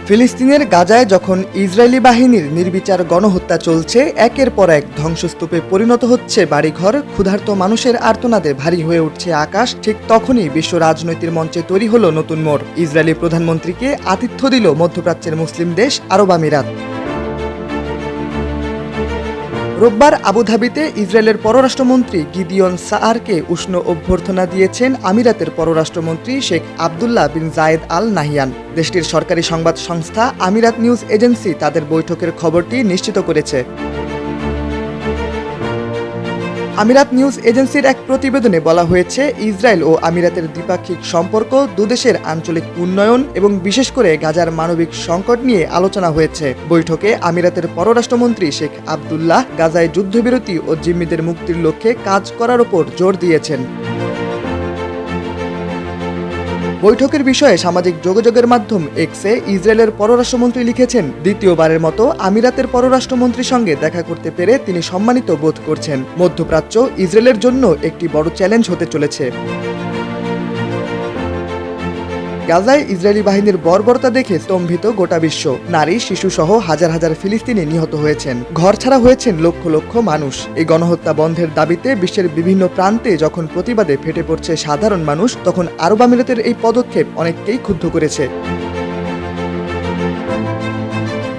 ফিলিস্তিনের গাজায় যখন ইসরায়েলি বাহিনীর নির্বিচার গণহত্যা চলছে, একের পর এক ধ্বংসস্তূপে পরিণত হচ্ছে বাড়িঘর, ক্ষুধার্ত মানুষের আর্তনাদে ভারী হয়ে উঠছে আকাশ, ঠিক তখনই বিশ্ব রাজনৈতিক মঞ্চে তৈরি হলো নতুন মোড়। ইসরায়েলি প্রধানমন্ত্রীকে আতিথ্য দিল মধ্যপ্রাচ্যের মুসলিম দেশ আরব আমিরাত। রোববার আবুধাবিতে ইসরায়েলের পররাষ্ট্রমন্ত্রী গিদিয়ন সাআরকে উষ্ণ অভ্যর্থনা দিয়েছেন আমিরাতের পররাষ্ট্রমন্ত্রী শেখ আবদুল্লাহ বিন জায়েদ আল নাহিয়ান। দেশটির সরকারি সংবাদ সংস্থা আমিরাত নিউজ এজেন্সি তাদের বৈঠকের খবরটি নিশ্চিত করেছে। আমিরাত নিউজ এজেন্সির এক প্রতিবেদনে বলা হয়েছে, ইসরায়েল ও আমিরাতের দ্বিপাক্ষিক সম্পর্ক, দুদেশের আঞ্চলিক উন্নয়ন এবং বিশেষ করে গাজার মানবিক সংকট নিয়ে আলোচনা হয়েছে। বৈঠকে আমিরাতের পররাষ্ট্রমন্ত্রী শেখ আবদুল্লাহ গাজায় যুদ্ধবিরতি ও জিম্মিদের মুক্তির লক্ষ্যে কাজ করার উপর জোর দিয়েছেন। বৈঠকের বিষয়ে সামাজিক যোগাযোগের মাধ্যম এক্সে ইসরায়েলের পররাষ্ট্রমন্ত্রী লিখেছেন, দ্বিতীয়বারের মতো আমিরাতের পররাষ্ট্রমন্ত্রীর সঙ্গে দেখা করতে পেরে তিনি সম্মানিত বোধ করছেন। মধ্যপ্রাচ্য ইসরায়েলের জন্য একটি বড় চ্যালেঞ্জ হতে চলেছে। গাজায় ইসরায়েলি বাহিনীর বর্বরতা দেখে স্তম্ভিত গোটা বিশ্ব। নারী, শিশুসহ হাজার হাজার ফিলিস্তিনি নিহত হয়েছেন, ঘরছাড়া হয়েছেন লক্ষ লক্ষ মানুষ। এই গণহত্যা বন্ধের দাবিতে বিশ্বের বিভিন্ন প্রান্তে যখন প্রতিবাদে ফেটে পড়ছে সাধারণ মানুষ, তখন আরব আমিরাতের এই পদক্ষেপ অনেককেই ক্ষুব্ধ করেছে।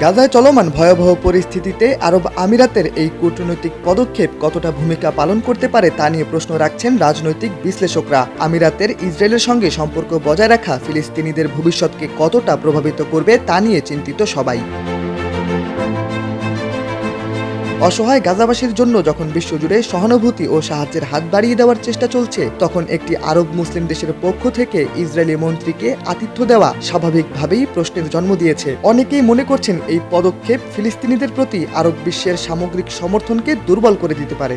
গাজায় চলমান ভয়াবহ পরিস্থিতিতে আরব আমিরাতের এই কূটনৈতিক পদক্ষেপ কতটা ভূমিকা পালন করতে পারে তা নিয়ে প্রশ্ন রাখছেন রাজনৈতিক বিশ্লেষকরা। আমিরাতের ইসরায়েলের সঙ্গে সম্পর্ক বজায় রাখা ফিলিস্তিনিদের ভবিষ্যৎকে কতটা প্রভাবিত করবে তা নিয়ে চিন্তিত সবাই। অসহায় গাজাবাসীর জন্য যখন বিশ্বজুড়ে সহানুভূতি ও সাহায্যের হাত বাড়িয়ে দেওয়ার চেষ্টা চলছে, তখন একটি আরব মুসলিম দেশের পক্ষ থেকে ইসরায়েলি মন্ত্রীকে আতিথ্য দেওয়া স্বাভাবিকভাবেই প্রশ্নের জন্ম দিয়েছে। অনেকেই মনে করছেন এই পদক্ষেপ ফিলিস্তিনিদের প্রতি আরব বিশ্বের সামগ্রিক সমর্থনকে দুর্বল করে দিতে পারে।